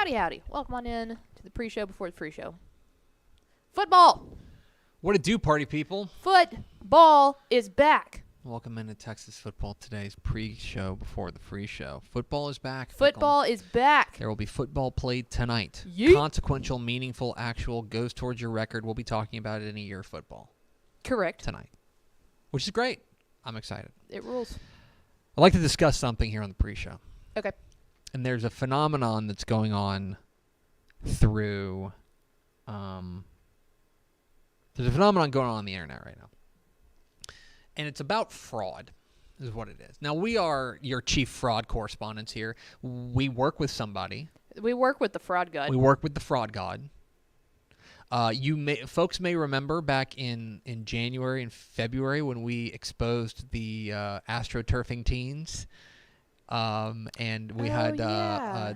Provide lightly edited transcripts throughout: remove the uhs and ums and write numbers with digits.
Howdy, howdy. Welcome on in to the pre-show before the pre-show. Football. What it do, party people? Football is back. Welcome into Texas football, today's pre-show before the free show. Football is back. Football is back. There will be football played tonight. Yeet. Consequential, meaningful, actual, goes towards your record. We'll be talking about it in a year of football. Correct. Tonight. Which is great. I'm excited. It rules. I'd like to discuss something here on the pre-show. Okay. And there's a phenomenon that's going on through... there's a phenomenon going on the internet right now. And it's about fraud, is what it is. Now, we are your chief fraud correspondents here. We work with somebody. We work with the fraud god. We work with the fraud god. Folks may remember back in January and February when we exposed the astroturfing teens. And we had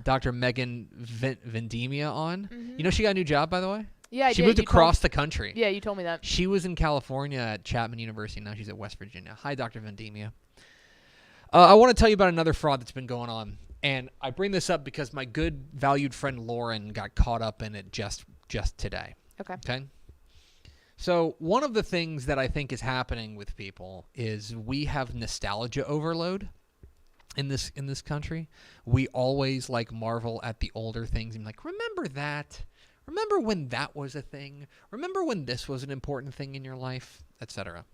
Dr. Megan Vendemia on. Mm-hmm. You know she got a new job, by the way? Yeah, she moved across the country. Yeah, you told me that. She was in California at Chapman University. Now she's at West Virginia. Hi, Dr. Vendemia. I want to tell you about another fraud that's been going on. And I bring this up because my good, valued friend Lauren got caught up in it just today. Okay? So one of the things that I think is happening with people is we have nostalgia overload in this country. We always marvel at the older things and remember that? Remember when that was a thing? Remember when this was an important thing in your life, etc.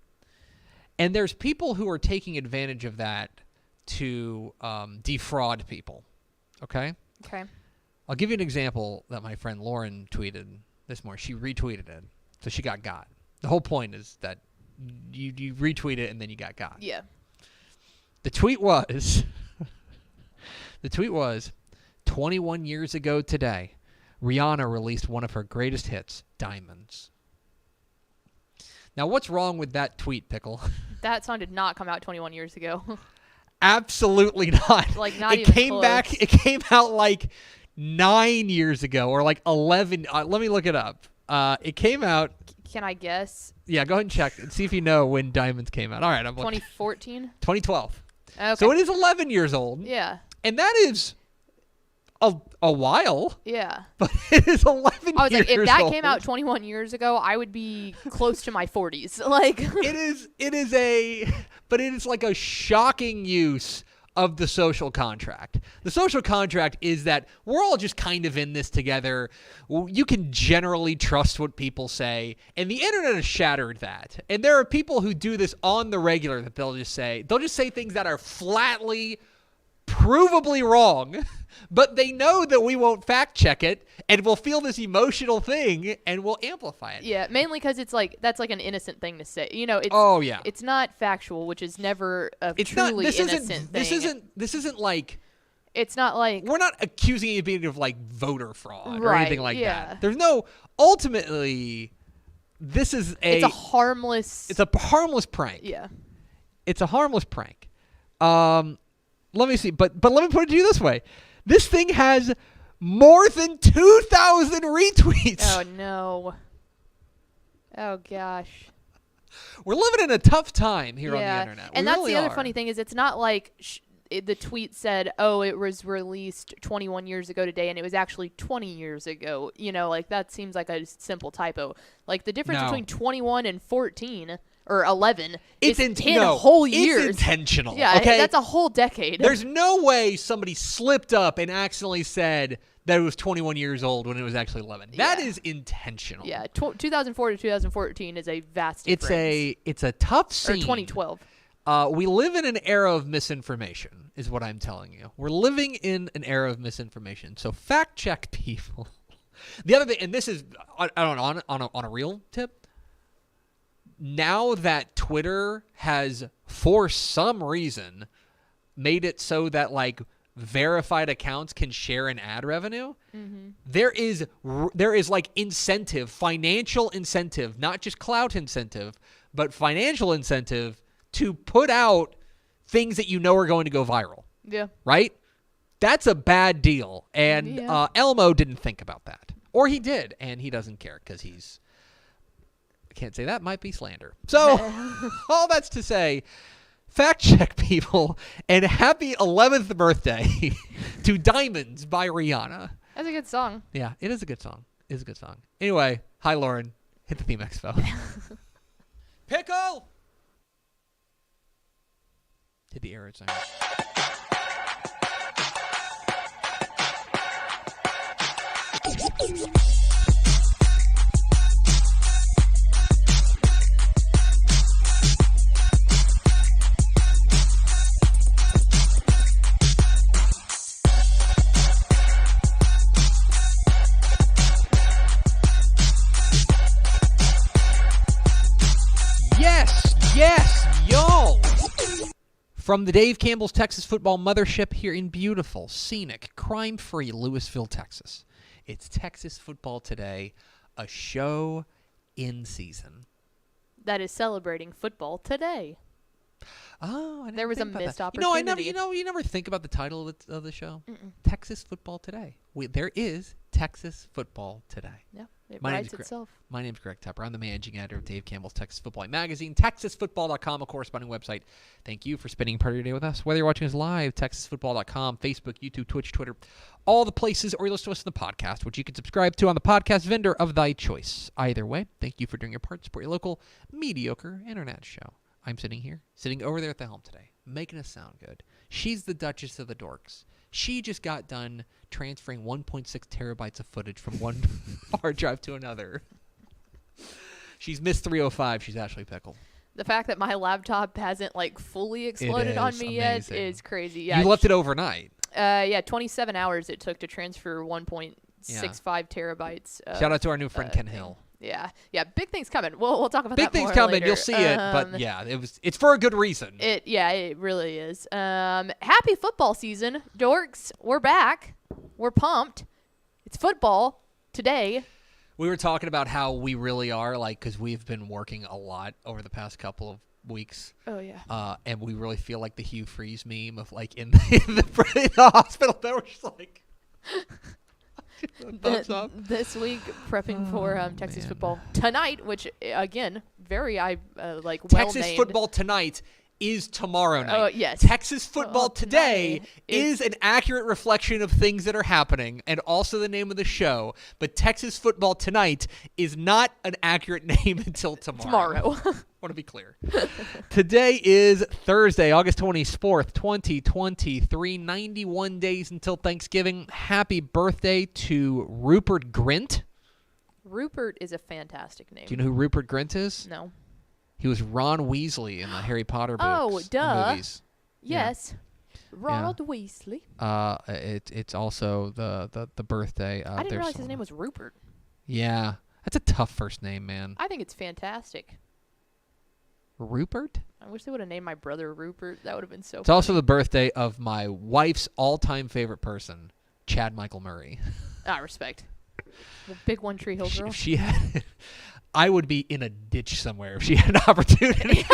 And there's people who are taking advantage of that to defraud people, okay? Okay. I'll give you an example that my friend Lauren tweeted this morning. She retweeted it, so she got. The whole point is that you retweet it and then you got. Yeah. The tweet was, 21 years ago today, Rihanna released one of her greatest hits, Diamonds. Now, what's wrong with that tweet, Pickle? That song did not come out 21 years ago. Absolutely not. Not it even came close. back. It came out 9 years ago or 11. Let me look it up. It came out. Can I guess? Yeah, go ahead and check and see if you know when Diamonds came out. All right, I'm 2014? 2012. Okay. So it is 11 years old. Yeah. And that is a while. Yeah. But it is 11 years old. I was like, if that came out 21 years ago, I would be close to my 40s. It is a shocking use of the social contract. The social contract is that we're all just kind of in this together. You can generally trust what people say, and the internet has shattered that. And there are people who do this on the regular that they'll just say things that are flatly provably wrong, but they know that we won't fact check it and we'll feel this emotional thing and we'll amplify it. Yeah, mainly because that's an innocent thing to say. It's not factual, which is never a truly innocent thing. This isn't like... It's not like... We're not accusing anybody of voter fraud or right, anything like yeah. that. There's no... Ultimately, this is It's a harmless... It's a harmless prank. Yeah. It's a harmless prank. Let me see. But let me put it to you this way. This thing has more than 2,000 retweets. Oh, no. Oh, gosh. We're living in a tough time here on the internet. And that's the other funny thing is it's not like the tweet said, oh, it was released 21 years ago today, and it was actually 20 years ago. That seems like a simple typo. The difference between 21 and 14... or 11 is 10 whole years. It's intentional. Yeah, okay? That's a whole decade. There's no way somebody slipped up and accidentally said that it was 21 years old when it was actually 11. That is intentional. Yeah, 2004 to 2014 is a vast difference. It's a tough scene. Or 2012. We live in an era of misinformation, is what I'm telling you. We're living in an era of misinformation. So fact check people. The other thing, and this is, I don't know, on a real tip, now that Twitter has, for some reason, made it so that verified accounts can share in ad revenue, there is incentive, financial incentive, not just clout incentive, but financial incentive to put out things that are going to go viral. Yeah. Right? That's a bad deal. And Elmo didn't think about that. Or he did, and he doesn't care because he's... Can't say that, might be slander. So all that's to say, fact check people, and happy 11th birthday to Diamonds by Rihanna. That's a good song. Yeah, it is a good song. It is a good song. Anyway, hi, Lauren. Hit the theme expo. Pickle! Hit the arrow sign. Yes, y'all! From the Dave Campbell's Texas Football Mothership here in beautiful, scenic, crime-free Lewisville, Texas. It's Texas Football Today, a show in season. That is celebrating football today. Oh, I didn't There was think a about missed that. opportunity. You never think about the title of the show. Mm-mm. Texas Football Today. There is Texas Football Today. Yeah, it My writes name's itself. My name's Greg Tepper. I'm the managing editor of Dave Campbell's Texas Football Magazine, TexasFootball.com, a corresponding website. Thank you for spending part of your day with us. Whether you're watching us live, TexasFootball.com, Facebook, YouTube, Twitch, Twitter, all the places, or you listen to us in the podcast, which you can subscribe to on the podcast vendor of thy choice. Either way, thank you for doing your part to support your local mediocre internet show. I'm sitting over there at the helm today, making us sound good. She's the Duchess of the Dorks. She just got done transferring 1.6 terabytes of footage from one hard drive to another. She's Miss 305. She's Ashley Pickle. The fact that my laptop hasn't fully exploded on me yet is crazy. Yeah, you left it overnight. 27 hours it took to transfer 1.65 terabytes. Shout out to our new friend Ken Hill. Yeah, big things coming. We'll talk about big that things more coming. later. You'll see it, but yeah, it's for a good reason. It really is. Happy football season, dorks. We're back. We're pumped. It's football today. We were talking about how we really are, because we've been working a lot over the past couple of weeks. Oh yeah. And we really feel like the Hugh Freeze meme of in the hospital. That we're just like. Thumbs up. This week, prepping for Texas football tonight, which again, very Texas well-named. football tonight is tomorrow night. Oh yes. Texas football today tonight is an accurate reflection of things that are happening, and also the name of the show. But Texas football tonight is not an accurate name until tomorrow. I want to be clear. Today is Thursday, August 24th, 2023. 91 days until Thanksgiving. Happy birthday to Rupert Grint. Rupert is a fantastic name. Do you know who Rupert Grint is? No. He was Ron Weasley in the Harry Potter books. Oh, duh. Movies. Yes. Yeah. Ronald Weasley. It's also the birthday. I didn't realize his name was Rupert. Yeah. That's a tough first name, man. I think it's fantastic. Rupert? I wish they would have named my brother Rupert. That would have been so It's also the birthday of my wife's all-time favorite person, Chad Michael Murray. Respect. Well, big One Tree Hill girl. She had... I would be in a ditch somewhere if she had an opportunity.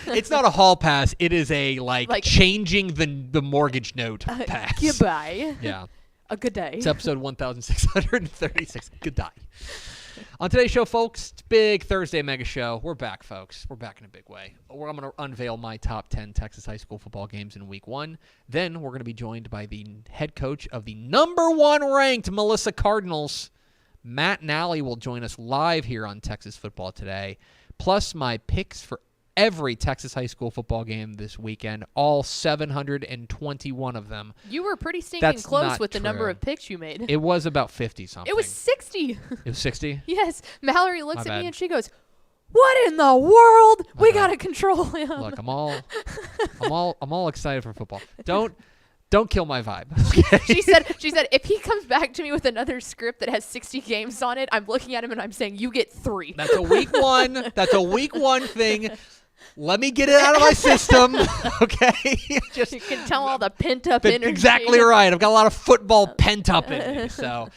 It's not a hall pass. It is a changing the mortgage note pass. Goodbye. Yeah. A good day. It's episode 1636. Good day. On today's show, folks, it's big Thursday mega show. We're back, folks. We're back in a big way. I'm going to unveil my top 10 Texas high school football games in week 1. Then we're going to be joined by the head coach of the number 1 ranked Melissa Cardinals. Matt Nally will join us live here on Texas Football Today, plus my picks for every Texas high school football game this weekend, all 721 of them. You were pretty stinking close with the number of picks you made. It was about 50-something. It was 60. It was 60? Yes. Mallory looks at me and she goes, "What in the world? We got to control him." Look, I'm all excited for football. Don't kill my vibe. Okay? She said, if he comes back to me with another script that has 60 games on it, I'm looking at him and I'm saying, you get 3. That's a week 1. That's a week 1 thing. Let me get it out of my system. Okay? You can tell all the pent-up energy. Exactly right. I've got a lot of football pent up in me. So,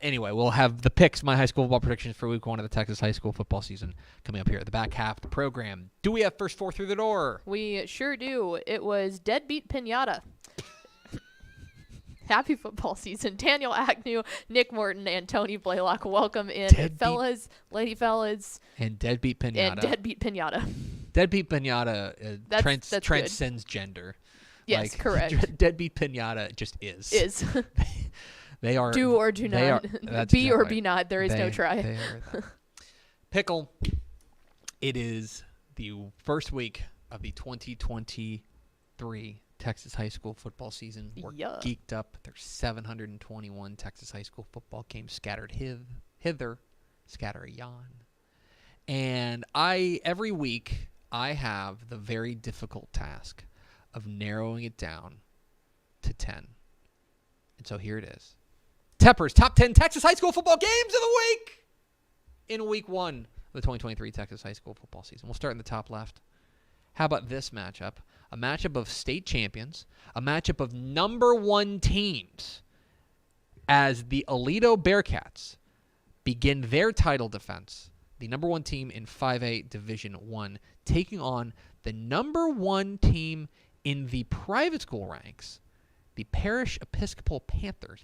anyway, we'll have the picks, my high school football predictions for week 1 of the Texas high school football season coming up here at the back half of the program. Do we have first 4 through the door? We sure do. It was Deadbeat Pinata. Happy football season. Daniel Agnew, Nick Morton, and Tony Blaylock. Welcome in, fellas, lady fellas. And Deadbeat Pinata. Deadbeat Pinata. Deadbeat Pinata transcends gender. Yes, correct. Deadbeat Pinata just is. They are do or do they not. Are, that's be or exactly be not. There is no try. They are that. Pickle. It is the first week of the 2023 Texas high school football season. We're geeked up. There's 721 Texas high school football games scattered hither, scatter yon. And every week I have the very difficult task of narrowing it down to 10. And so here it is. Tepper's top 10 Texas high school football games of the week in week 1 of the 2023 Texas high school football season. We'll start in the top left. How about this matchup? A matchup of state champions, a matchup of number 1 teams as the Aledo Bearcats begin their title defense. The number 1 team in 5A Division 1 taking on the number 1 team in the private school ranks, the Parish Episcopal Panthers.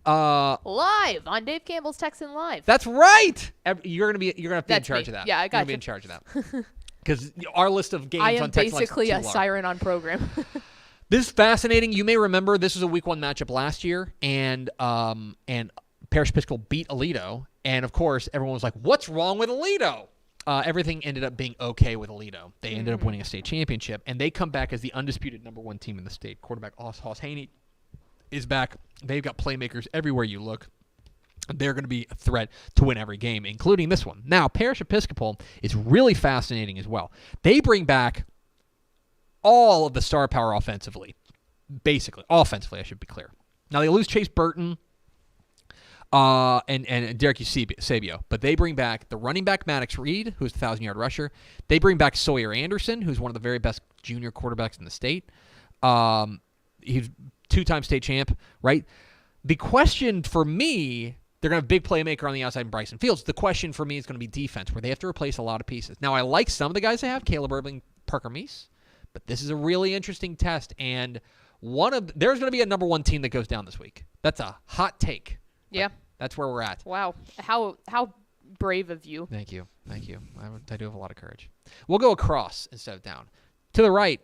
Live on Dave Campbell's Texan Live. That's right. You're gonna have to be in charge of that. Yeah, I got you. Be in charge of that because our list of games I am on Texan Live basically is a too siren on program. This is fascinating. You may remember this was a week 1 matchup last year, and Parish Episcopal beat Aledo, and of course everyone was like, "What's wrong with Aledo?" Everything ended up being okay with Aledo. They ended up winning a state championship, and they come back as the undisputed number 1 team in the state. Quarterback Hoss Haney is back. They've got playmakers everywhere you look. They're going to be a threat to win every game, including this one. Now, Parish Episcopal is really fascinating as well. They bring back all of the star power offensively. Basically, offensively, I should be clear. Now, they lose Chase Burton and Derek Eusebio, but they bring back the running back Maddox Reed, who's the 1,000-yard rusher. They bring back Sawyer Anderson, who's one of the very best junior quarterbacks in the state. He's 2-time state champ, right? The question for me, they're going to have a big playmaker on the outside in Bryson Fields. The question for me is going to be defense, where they have to replace a lot of pieces. Now, I like some of the guys they have, Caleb Irving, Parker Meese, but this is a really interesting test, and there's going to be a number 1 team that goes down this week. That's a hot take. Yeah. That's where we're at. Wow. How brave of you. Thank you. I do have a lot of courage. We'll go across instead of down. To the right,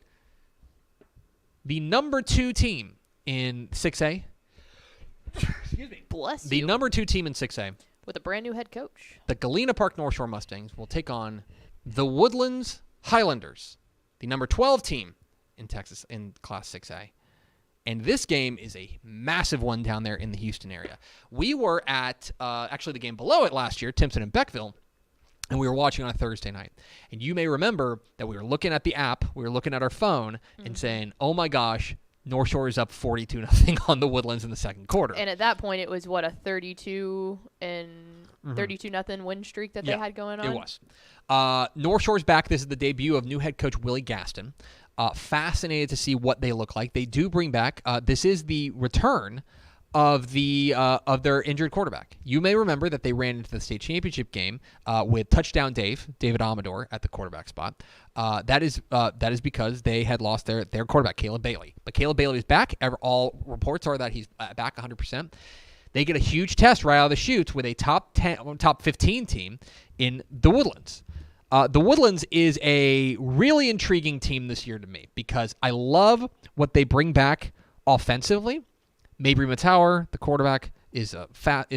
the number 2 team in 6A. Excuse me. Bless the you. Number 2 team in 6A. With a brand new head coach. The Galena Park North Shore Mustangs will take on the Woodlands Highlanders, the number 12 team in Texas in Class 6A. And this game is a massive one down there in the Houston area. We were at actually the game below it last year, Timpson and Beckville, and we were watching on a Thursday night. And you may remember that we were looking at the app, we were looking at our phone, and saying, oh my gosh, North Shore is up 42-0 on the Woodlands in the second quarter. And at that point, it was, what, a 32-0 win streak that they had going on? It was. North Shore's back. This is the debut of new head coach Willie Gaston. Fascinated to see what they look like. They do bring back. This is the return of their injured quarterback. You may remember that they ran into the state championship game with touchdown David Amador at the quarterback spot. That is because they had lost their quarterback Caleb Bailey. But Caleb Bailey is back. All reports are that he's back 100%. They get a huge test right out of the chutes with a top 15 team in the Woodlands. The Woodlands is a really intriguing team this year to me because I love what they bring back offensively. Mabry Matauer, the quarterback, is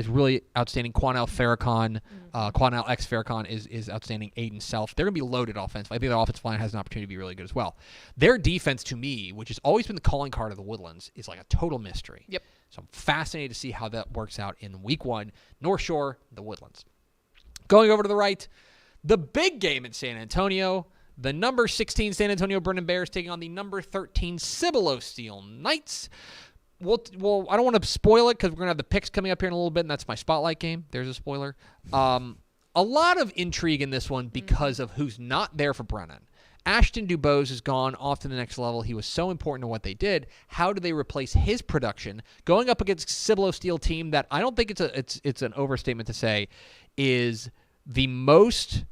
really outstanding. Quanell Farrakhan, Quanell X Farrakhan is outstanding. Aiden Self. They're going to be loaded offensively. I think their offensive line has an opportunity to be really good as well. Their defense, to me, which has always been the calling card of the Woodlands, is like a total mystery. Yep. So I'm fascinated to see how that works out in week 1. North Shore, the Woodlands. Going over to the right, the big game in San Antonio, the number 16 San Antonio Brennan Bears taking on the number 13 Cibolo Steel Knights. Well, I don't want to spoil it because we're going to have the picks coming up here in a little bit, and that's my spotlight game. There's a spoiler. A lot of intrigue in this one because of who's not there for Brennan. Ashton Dubose has gone off to the next level. He was so important to what they did. How do they replace his production going up against Cibolo Steel team that I don't think it's an overstatement to say is the most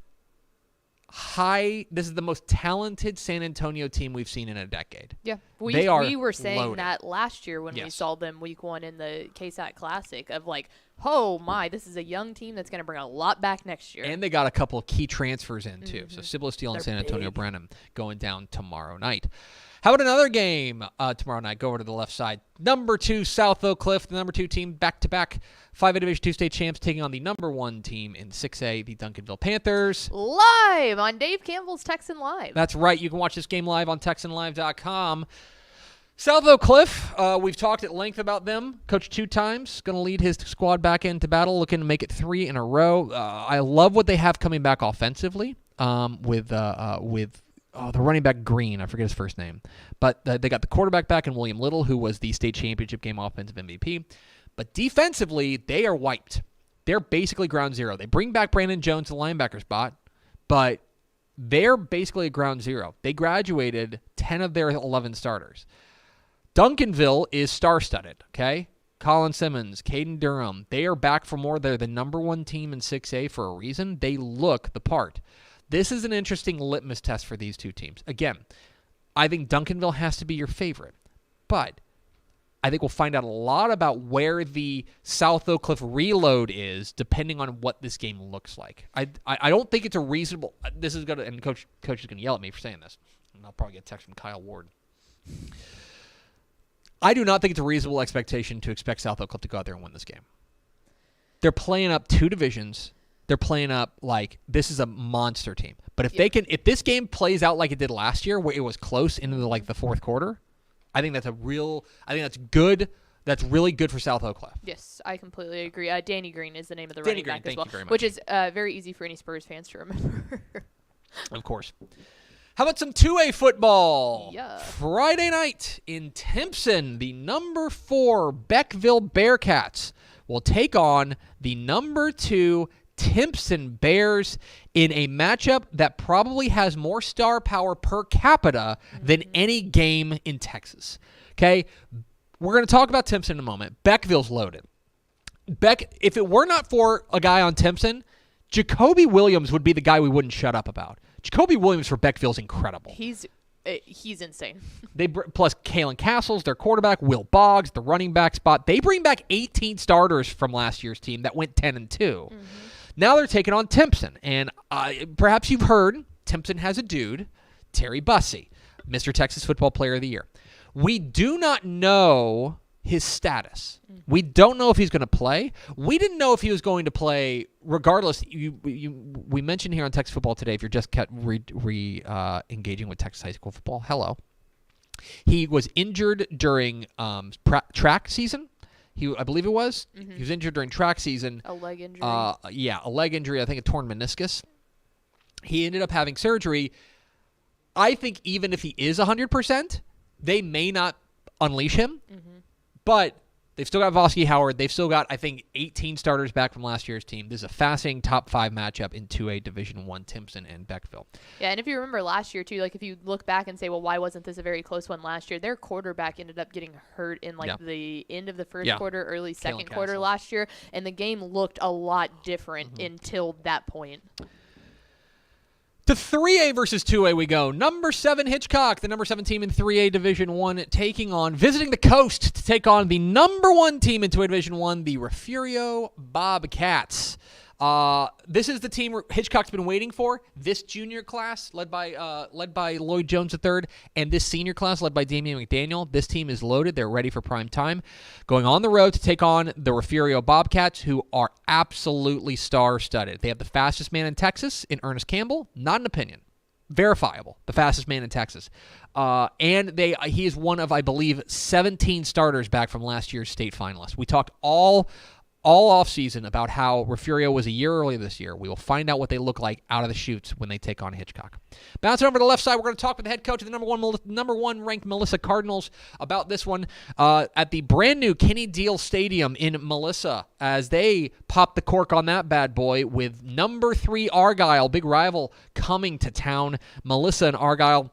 this is the most talented San Antonio team we've seen in a decade. Yeah. We were saying loaded. that last year when we saw them week 1 in the KSAT Classic of like, oh my, this is a young team that's going to bring a lot back next year. And they got a couple of key transfers in too. So Cibolo Steel and San Antonio Brennan going down tomorrow night. How about another game tomorrow night? Go over to the left side. Number 2, South Oak Cliff, the number 2 team, back-to-back 5A Division 2 state champs, taking on the number 1 team in 6A, the Duncanville Panthers. Live on Dave Campbell's Texan Live. That's right. You can watch this game live on TexanLive.com. South Oak Cliff, we've talked at length about them. Coached 2 times. Going to lead his squad back into battle, looking to make it 3 in a row. I love what they have coming back offensively with the running back Green. I forget his first name. But they got the quarterback back in William Little, who was the state championship game offensive MVP. But defensively, they are wiped. They're basically ground zero. They bring back Brandon Jones, the linebacker spot, but they're basically ground zero. They graduated 10 of their 11 starters. Duncanville is star-studded, okay? Colin Simmons, Caden Durham, they are back for more. They're the number 1 team in 6A for a reason. They look the part. This is an interesting litmus test for these 2 teams. Again, I think Duncanville has to be your favorite, but I think we'll find out a lot about where the South Oak Cliff reload is depending on what this game looks like. I don't think it's a reasonable – this is going to – and coach is going to yell at me for saying this, and I'll probably get a text from Kyle Ward. I do not think it's a reasonable expectation to expect South Oak Cliff to go out there and win this game. They're playing up 2 divisions. They're playing up like this is a monster team. But if this game plays out like it did last year, where it was close into the fourth quarter, I think that's good. That's really good for South Oak Cliff. Yes, I completely agree. Danny Green is the name of the Danny running Green, back thank as well, you very much. which is very easy for any Spurs fans to remember. Of course. How about some 2A football? Yeah. Friday night in Timpson, the number 4 Beckville Bearcats will take on the number 2 Timpson Bears in a matchup that probably has more star power per capita than any game in Texas. Okay? We're going to talk about Timpson in a moment. Beckville's loaded. If it were not for a guy on Timpson, Jacoby Williams would be the guy we wouldn't shut up about. Jacoby Williams for Beckville's incredible. He's insane. Plus Kalen Castles, their quarterback, Will Boggs, the running back spot. They bring back 18 starters from last year's team that went 10-2. Mm-hmm. Now they're taking on Timpson, and perhaps you've heard Timpson has a dude, Terry Bussey, Mr. Texas Football Player of the Year. We do not know his status. We don't know if he's going to play. We didn't know if he was going to play regardless. We mentioned here on Texas Football Today, if you're just engaging with Texas high school football, hello. He was injured during track season. I believe it was. Mm-hmm. He was injured during track season. A leg injury. A leg injury. I think a torn meniscus. He ended up having surgery. I think even if he is 100%, they may not unleash him. Mm-hmm. But they've still got Vosky Howard. They've still got, I think, 18 starters back from last year's team. This is a fascinating top 5 matchup in 2A Division I, Timpson and Beckville. Yeah, and if you remember last year, too, if you look back and say, well, why wasn't this a very close one last year? Their quarterback ended up getting hurt in, the end of the first quarter, early second quarter last year, and the game looked a lot different until that point. To 3A versus 2A we go. Number 7 Hitchcock, the number 7 team in 3A Division 1, visiting the coast to take on the number 1 team in 2A Division 1, the Refugio Bobcats. This is the team Hitchcock's been waiting for. This junior class, led by Lloyd Jones III, and this senior class, led by Damian McDaniel. This team is loaded. They're ready for prime time. Going on the road to take on the Refugio Bobcats, who are absolutely star-studded. They have the fastest man in Texas in Ernest Campbell. Not an opinion. Verifiable. The fastest man in Texas. And he is one of, I believe, 17 starters back from last year's state finalists. We talked all offseason about how Refugio was a year earlier this year. We will find out what they look like out of the chutes when they take on Hitchcock. Bouncing over to the left side, we're going to talk with the head coach of the number one ranked Melissa Cardinals about this one at the brand new Kenny Deal Stadium in Melissa as they pop the cork on that bad boy with number 3 Argyle, big rival, coming to town. Melissa and Argyle.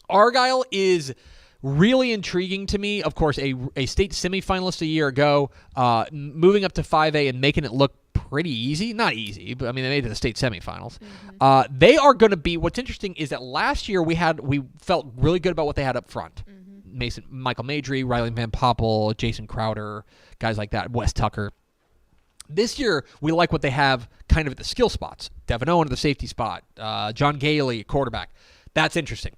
Argyle is really intriguing to me. Of course, a state semifinalist a year ago, moving up to 5A and making it look pretty easy. Not easy, but I mean, they made it to the state semifinals. Mm-hmm. They are going to be, what's interesting is that last year we felt really good about what they had up front. Mm-hmm. Michael Madry, Riley Van Poppel, Jason Crowder, guys like that, Wes Tucker. This year, we like what they have kind of at the skill spots. Devin Owen at the safety spot, John Gailey, quarterback. That's interesting.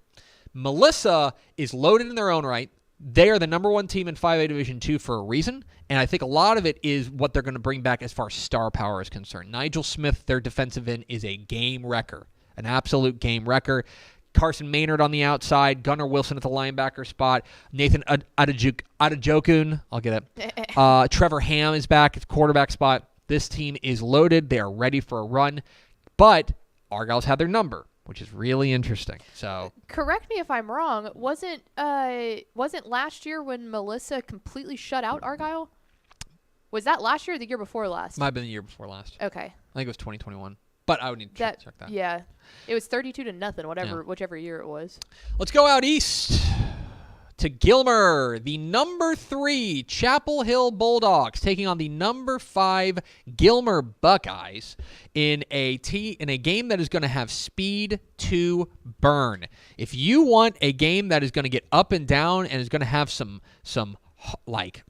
Melissa is loaded in their own right. They are the number one team in 5A Division II for a reason, and I think a lot of it is what they're going to bring back as far as star power is concerned. Nigel Smith, their defensive end, is a game wrecker, an absolute game wrecker. Carson Maynard on the outside, Gunnar Wilson at the linebacker spot, Nathan Adejokun, I'll get it. Trevor Ham is back at the quarterback spot. This team is loaded. They are ready for a run, but Argyle's had their number, which is really interesting. So correct me if I'm wrong. Wasn't last year when Melissa completely shut out Argyle? Was that last year or the year before last? Might have been the year before last. Okay. I think it was 2021. But I would need to check that. Yeah. It was 32-0, whichever year it was. Let's go out east to Gilmer, the number 3 Chapel Hill Bulldogs taking on the number 5 Gilmer Buckeyes in a game that is going to have speed to burn. If you want a game that is going to get up and down and is going to have some like,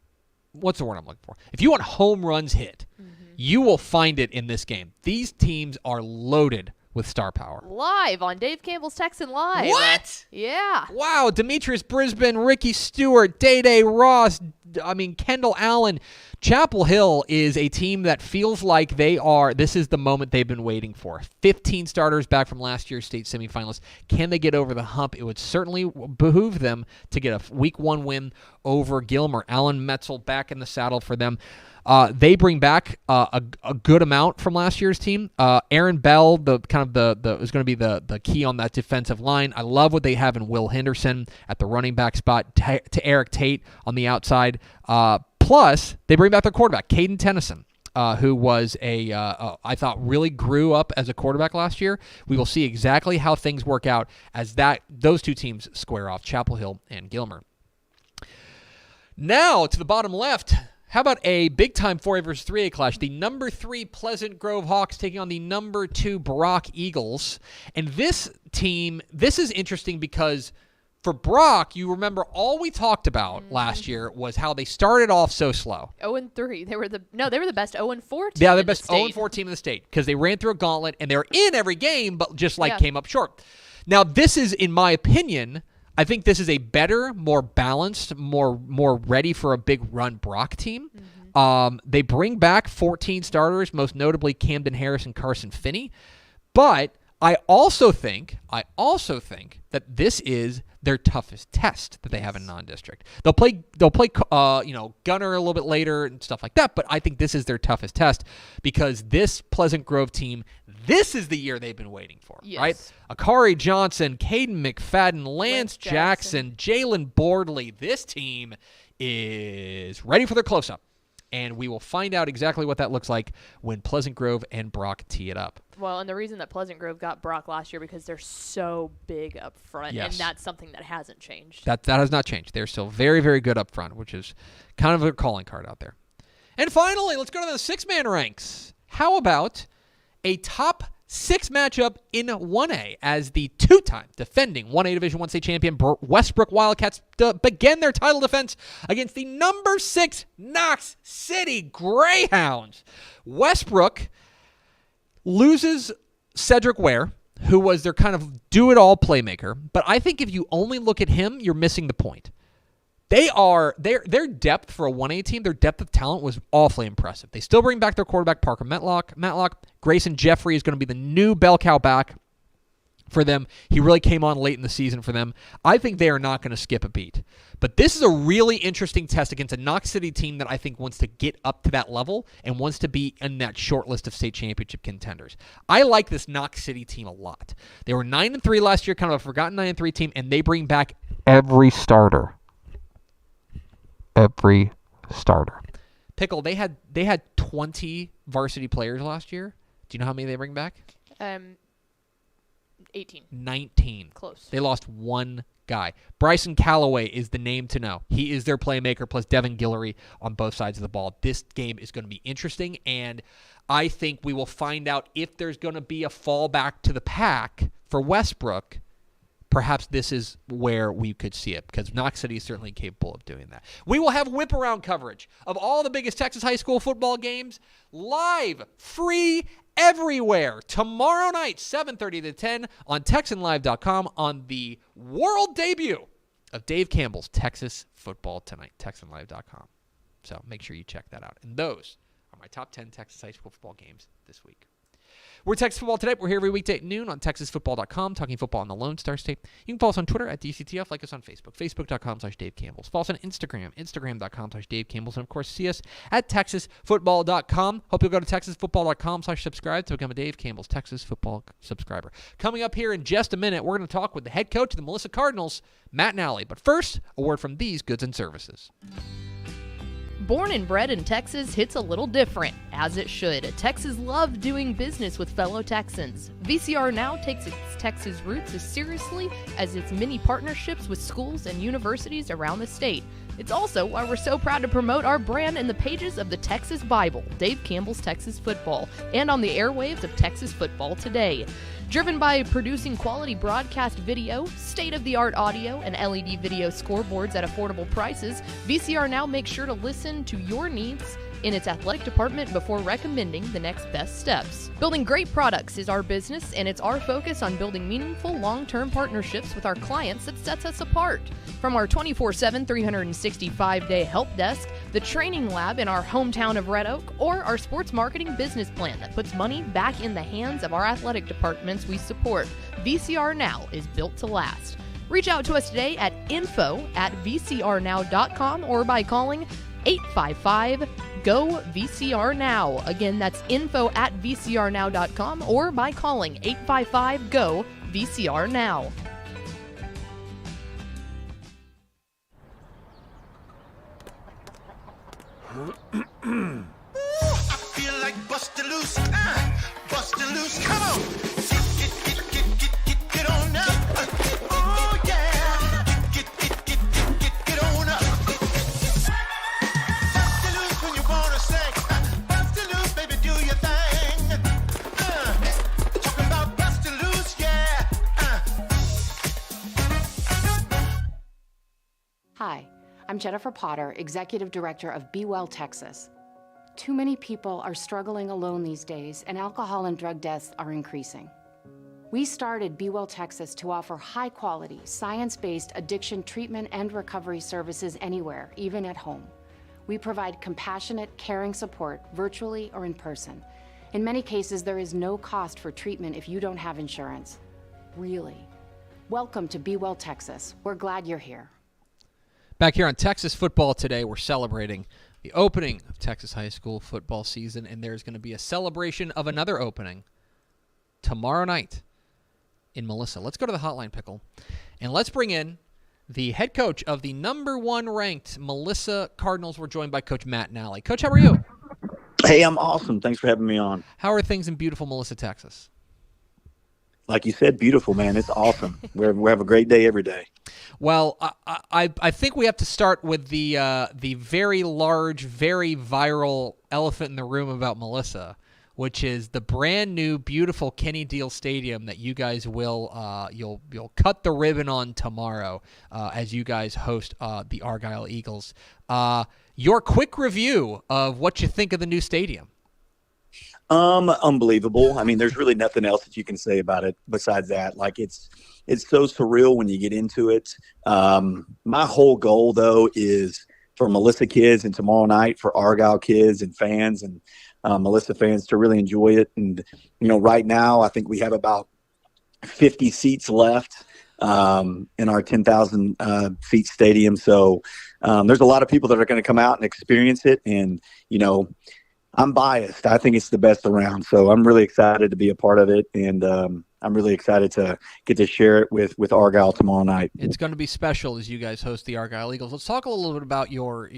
what's the word I'm looking for? If you want home runs hit, you will find it in this game. These teams are loaded with star power. Live on Dave Campbell's Texan Live. What? Yeah. Wow, Demetrius Brisbane, Ricky Stewart, Day Ross, Kendall Allen. Chapel Hill is a team that feels like this is the moment they've been waiting for. 15 starters back from last year's state semifinalists. Can they get over the hump? It would certainly behoove them to get a week 1 win over Gilmer. Alan Metzel back in the saddle for them. They bring back a good amount from last year's team. Aaron Bell, is going to be the key on that defensive line. I love what they have in Will Henderson at the running back spot, to Eric Tate on the outside. Plus, they bring back their quarterback, Caden Tennyson, who was I thought really grew up as a quarterback last year. We will see exactly how things work out as those two teams square off, Chapel Hill and Gilmer. Now to the bottom left. How about a big-time 4A versus 3A clash? The number 3 Pleasant Grove Hawks taking on the number 2 Brock Eagles. And this is interesting because for Brock, you remember all we talked about last year was how they started off so slow. 0-3. They were the best 0-4 team. Yeah, the best 0-4 team in the state because they ran through a gauntlet and they were in every game, but just came up short. Now, this is, in my opinion, I think this is a better, more balanced, more ready for a big run Brock team. They bring back 14 starters, most notably Camden Harris and Carson Finney. But I also think that this is their toughest test that they have in non-district. They'll play Gunner a little bit later and stuff like that, but I think this is their toughest test because this Pleasant Grove team, this is the year they've been waiting for, right? Akari Johnson, Caden McFadden, Lance Jackson, Jalen Boardley. This team is ready for their close-up. And we will find out exactly what that looks like when Pleasant Grove and Brock tee it up. Well, and the reason that Pleasant Grove got Brock last year because they're so big up front, and that's something that hasn't changed. That has not changed. They're still very, very good up front, which is kind of their calling card out there. And finally, let's go to the 6-man ranks. How about a top 6 matchup in 1A as the 2-time defending 1A Division I state champion Westbrook Wildcats begin their title defense against the number 6 Knox City Greyhounds. Westbrook loses Cedric Ware, who was their kind of do-it-all playmaker, but I think if you only look at him, you're missing the point. Their depth for a 1A team, their depth of talent was awfully impressive. They still bring back their quarterback, Parker Matlock. Grayson Jeffrey is going to be the new bell cow back for them. He really came on late in the season for them. I think they are not going to skip a beat. But this is a really interesting test against a Knox City team that I think wants to get up to that level and wants to be in that short list of state championship contenders. I like this Knox City team a lot. They were 9-3 last year, kind of a forgotten 9-3 team, and they bring back every starter. Pickle, they had 20 varsity players last year. Do you know how many they bring back? 18. 19. Close. They lost one guy. Bryson Calloway is the name to know. He is their playmaker, plus Devin Guillory on both sides of the ball. This game is going to be interesting, and I think we will find out if there's going to be a fallback to the pack for Westbrook. Perhaps this is where we could see it because Knox City is certainly capable of doing that. We will have whip-around coverage of all the biggest Texas high school football games live, free, everywhere tomorrow night, 7:30 to 10 on TexanLive.com on the world debut of Dave Campbell's Texas Football Tonight, TexanLive.com. So make sure you check that out. And those are my top 10 Texas high school football games this week. We're Texas Football Tonight. We're here every weekday at noon on TexasFootball.com, talking football on the Lone Star State. You can follow us on Twitter at DCTF, like us on Facebook, Facebook.com/Dave Campbell's. Follow us on Instagram, Instagram.com/Dave Campbell's. And, of course, see us at TexasFootball.com. Hope you'll go to TexasFootball.com/subscribe to become a Dave Campbell's Texas Football subscriber. Coming up here in just a minute, we're going to talk with the head coach of the Melissa Cardinals, Matt Nally. But first, a word from these goods and services. Born and bred in Texas hits a little different, as it should. Texans love doing business with fellow Texans. VCR Now takes its Texas roots as seriously as its many partnerships with schools and universities around the state. It's also why we're so proud to promote our brand in the pages of the Texas Bible, Dave Campbell's Texas Football, and on the airwaves of Texas Football Today. Driven by producing quality broadcast video, state-of-the-art audio, and LED video scoreboards at affordable prices, VCR Now makes sure to listen to your needs in its athletic department before recommending the next best steps. Building great products is our business, and it's our focus on building meaningful, long-term partnerships with our clients that sets us apart. From our 24/7, 365-day help desk, the training lab in our hometown of Red Oak, or our sports marketing business plan that puts money back in the hands of our athletic departments we support, VCR Now is built to last. Reach out to us today at info@vcrnow.com or by calling 855-GO-VCR Now. Again, that's info@vcrnow.com or by calling 855-GO-VCR Now. I feel like bustin' loose, bustin' loose. Come on, get on up. Oh yeah, get on up. Bustin' loose when you wanna sing. Bustin' loose, baby, do your thing. Talking about bustin' loose, yeah. Hi, I'm Jennifer Potter, Executive Director of Be Well Texas. Too many people are struggling alone these days, and alcohol and drug deaths are increasing. We started Be Well Texas to offer high-quality, science-based addiction treatment and recovery services anywhere, even at home. We provide compassionate, caring support virtually or in person. In many cases, there is no cost for treatment if you don't have insurance. Really. Welcome to Be Well Texas. We're glad you're here. Back here on Texas Football Today, we're celebrating the opening of Texas high school football season, and there's going to be a celebration of another opening tomorrow night in Melissa. Let's go to the hotline, Pickle, and let's bring in the head coach of the number 1 ranked Melissa Cardinals. We're joined by Coach Matt Nally. Coach, how are you? Hey, I'm awesome. Thanks for having me on. How are things in beautiful Melissa, Texas? Like you said, beautiful, man. It's awesome. We have a great day every day. Well, I think we have to start with the very large, very viral elephant in the room about Melissa, which is the brand new, beautiful Kenny Deal Stadium that you guys will you'll cut the ribbon on tomorrow as you guys host the Argyle Eagles. Your quick review of what you think of the new stadium. Unbelievable. I mean, there's really nothing else that you can say about it besides that. Like, it's so surreal when you get into it. My whole goal, though, is for Melissa kids and tomorrow night for Argyle kids and fans and Melissa fans to really enjoy it. And, right now I think we have about 50 seats left in our 10,000 seat stadium. So there's a lot of people that are going to come out and experience it. And, I'm biased. I think it's the best around. So I'm really excited to be a part of it. And I'm really excited to get to share it with Argyle tomorrow night. It's going to be special as you guys host the Argyle Eagles. Let's talk a little bit about your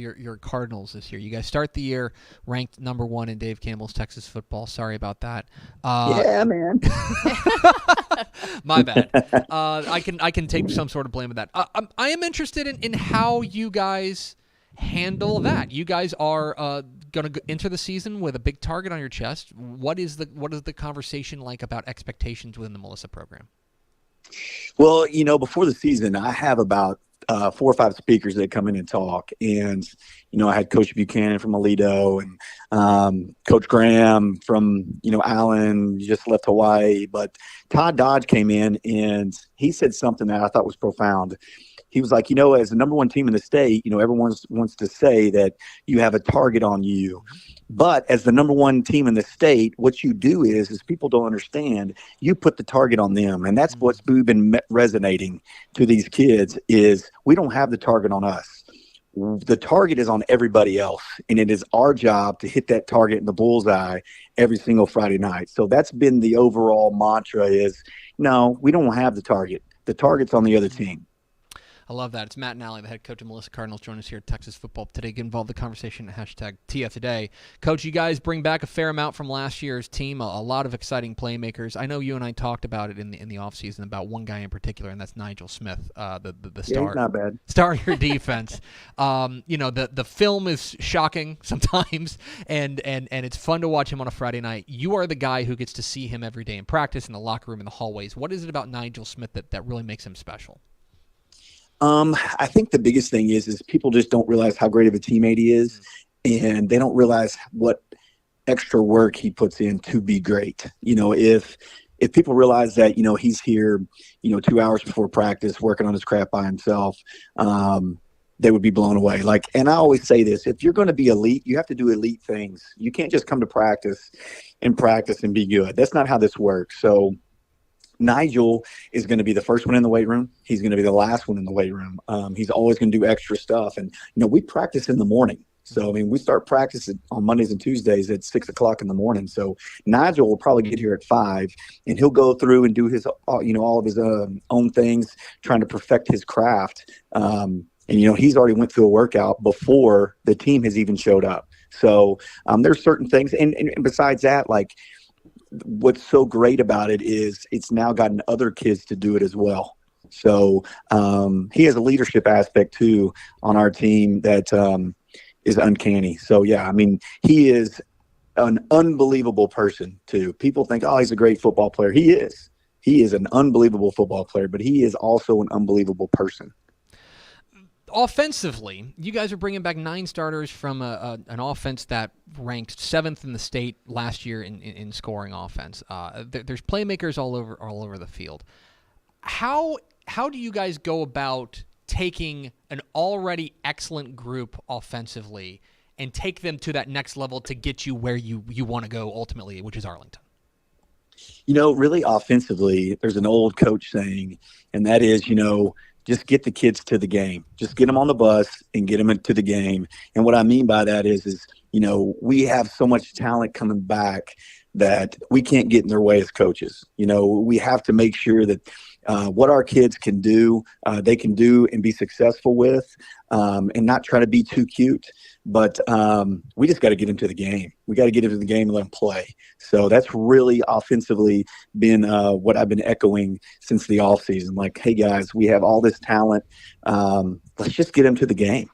Cardinals this year. You guys start the year ranked number 1 in Dave Campbell's Texas Football. Sorry about that. Yeah, man. My bad. I can take some sort of blame of that. I am interested in how you guys handle that. You guys are going to enter the season with a big target on your chest. What is the conversation like about expectations within the Melissa program? Well, before the season, I have about 4 or 5 speakers that come in and talk. And, I had Coach Buchanan from Aledo and Coach Graham from, Allen, just left Hawaii. But Todd Dodge came in and he said something that I thought was profound. He was like, as the number one team in the state, everyone wants to say that you have a target on you. But as the number one team in the state, what you do is people don't understand, you put the target on them. And that's what's been resonating to these kids is we don't have the target on us. The target is on everybody else. And it is our job to hit that target in the bullseye every single Friday night. So that's been the overall mantra is, no, we don't have the target. The target's on the other team. I love that. It's Matt Nally, the head coach of Melissa Cardinals, joining us here at Texas Football Today. Get involved in the conversation at hashtag TF Today. Coach, you guys bring back a fair amount from last year's team, a lot of exciting playmakers. I know you and I talked about it in the offseason about one guy in particular, and that's Nigel Smith, the star. He's not bad. Star of your defense. The film is shocking sometimes, and it's fun to watch him on a Friday night. You are the guy who gets to see him every day in practice, in the locker room, in the hallways. What is it about Nigel Smith that really makes him special? I think the biggest thing is people just don't realize how great of a teammate he is, and they don't realize what extra work he puts in to be great. If people realize that, he's here, 2 hours before practice working on his crap by himself, they would be blown away. And I always say this, if you're going to be elite, you have to do elite things. You can't just come to practice and be good. That's not how this works. So Nigel is going to be the first one in the weight room. He's going to be the last one in the weight room. He's always going to do extra stuff. And, we practice in the morning. So, we start practicing on Mondays and Tuesdays at 6 o'clock in the morning. So Nigel will probably get here at 5 and he'll go through and do his, all of his own things, trying to perfect his craft. And, he's already went through a workout before the team has even showed up. So there's certain things. And besides that, what's so great about it is it's now gotten other kids to do it as well. So he has a leadership aspect too on our team that is uncanny. So yeah, he is an unbelievable person too. People think, oh, he's a great football player. He is an unbelievable football player, but he is also an unbelievable person. Offensively, you guys are bringing back 9 starters from an offense that ranked 7th in the state last year in scoring offense. There's playmakers all over the field. How do you guys go about taking an already excellent group offensively and take them to that next level to get you where you want to go ultimately, which is Arlington? Really offensively, there's an old coach saying, and that is, just get the kids to the game. Just get them on the bus and get them into the game. And what I mean by that is we have so much talent coming back that we can't get in their way as coaches. We have to make sure that what our kids can do, they can do and be successful with, and not try to be too cute. But we just got to get into the game. We got to get into the game and let them play. So that's really offensively been what I've been echoing since the offseason. Hey, guys, we have all this talent. Let's just get them to the game.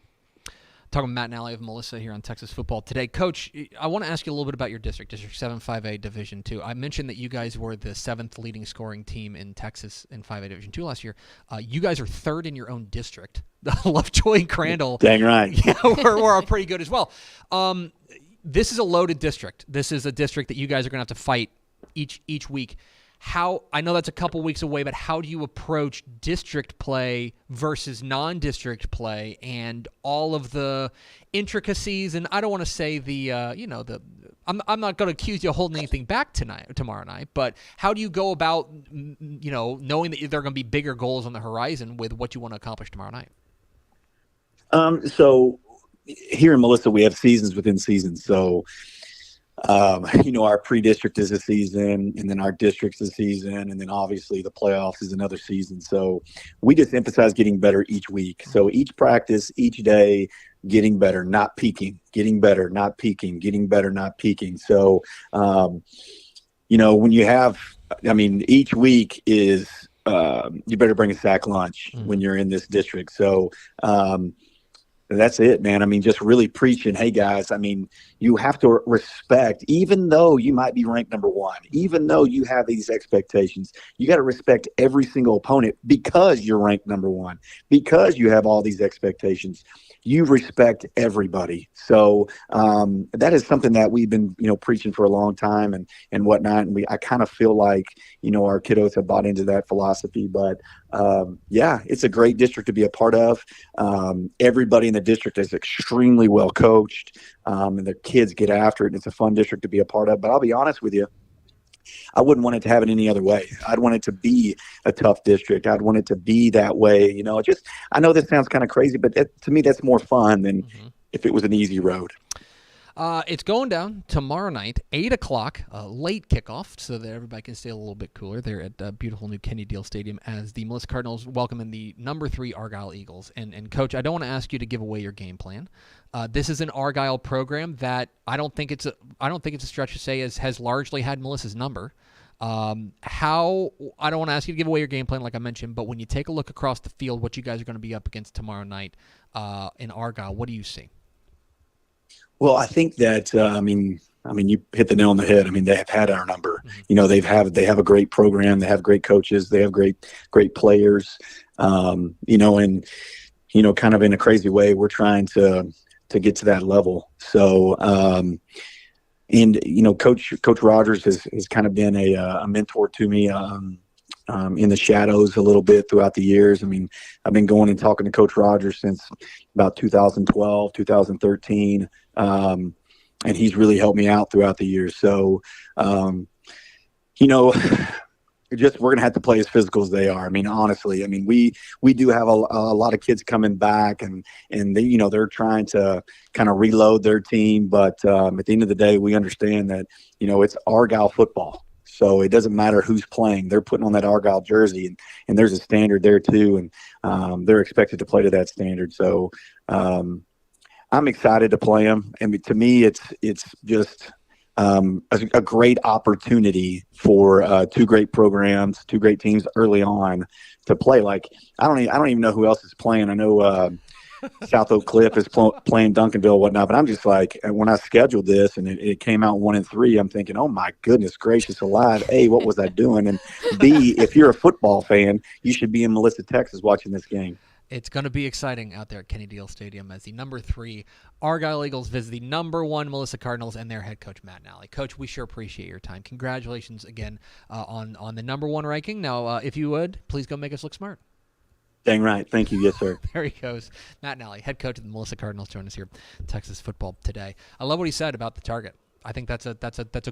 Talking with Matt Nally of Melissa here on Texas Football Today. Coach, I want to ask you a little bit about your district, District 7 5A Division 2. I mentioned that you guys were the 7th leading scoring team in Texas in 5A Division 2 last year. You guys are 3rd in your own district. Lovejoy and Crandall. Dang right. Yeah, we're pretty good as well. This is a loaded district. This is a district that you guys are going to have to fight each week. I know that's a couple weeks away, but how do you approach district play versus non-district play and all of the intricacies? And I don't want to say I'm not going to accuse you of holding anything back tomorrow night, but how do you go about, knowing that there are going to be bigger goals on the horizon with what you want to accomplish tomorrow night? So here in Melissa, we have seasons within seasons. So, our pre-district is a season, and then our district's a season, and then obviously the playoffs is another season. So we just emphasize getting better each week. So each practice, each day, getting better, not peaking, getting better, not peaking, getting better, not peaking. So, when you have, each week is, you better bring a sack lunch when you're in this district. So, that's it, man. I mean, just really preaching, hey, guys, I mean, you have to respect, even though you might be ranked number one, even though you have these expectations, you got to respect every single opponent because you're ranked number one, because you have all these expectations. You respect everybody. So that is something that we've been, preaching for a long time and whatnot. And I kind of feel like, our kiddos have bought into that philosophy. But yeah, it's a great district to be a part of. Everybody in the district is extremely well coached, and the kids get after it. And it's a fun district to be a part of. But I'll be honest with you, I wouldn't want it to have it any other way. I'd want it to be a tough district. I'd want it to be that way. I know this sounds kind of crazy, but to me, that's more fun than if it was an easy road. It's going down tomorrow night, 8 o'clock, late kickoff, so that everybody can stay a little bit cooler there at beautiful new Kenny Deal Stadium as the Melissa Cardinals welcome in the number 3 Argyle Eagles. And Coach, I don't want to ask you to give away your game plan. This is an Argyle program that I don't think it's a stretch to say has largely had Melissa's number. I don't want to ask you to give away your game plan like I mentioned, but when you take a look across the field, what you guys are going to be up against tomorrow night in Argyle, what do you see? Well, I think that I mean, you hit the nail on the head. I mean, they have had our number. They have a great program. They have great coaches. They have great players. And kind of in a crazy way, we're trying to get to that level. So, Coach Rogers has kind of been a mentor to me in the shadows a little bit throughout the years. I mean, I've been going and talking to Coach Rogers since about 2012, 2013. And he's really helped me out throughout the years. So, we're going to have to play as physical as they are. I mean, honestly, we do have a lot of kids coming back and they, they're trying to kind of reload their team. But at the end of the day, we understand that, it's Argyle football. So it doesn't matter who's playing. They're putting on that Argyle jersey, and there's a standard there too, and they're expected to play to that standard. So I'm excited to play them. And to me, it's just a great opportunity for 2 great programs, 2 great teams early on to play. Like I don't even know who else is playing. I know South Oak Cliff is playing Duncanville and whatnot, but I'm just like, when I scheduled this and it came out 1-3, I'm thinking, oh my goodness gracious alive. A, what was I doing? And B, if you're a football fan, you should be in Melissa, Texas watching this game. It's going to be exciting out there at Kenny Deal Stadium as the number 3 Argyle Eagles visit the number 1 Melissa Cardinals and their head coach, Matt Nally. Coach, we sure appreciate your time. Congratulations again on the number 1 ranking. Now, if you would, please go make us look smart. Dang right. Thank you. Yes, sir. There he goes. Matt Nally, head coach of the Melissa Cardinals, joined us here Texas football today. I love what he said about the target. I think that's a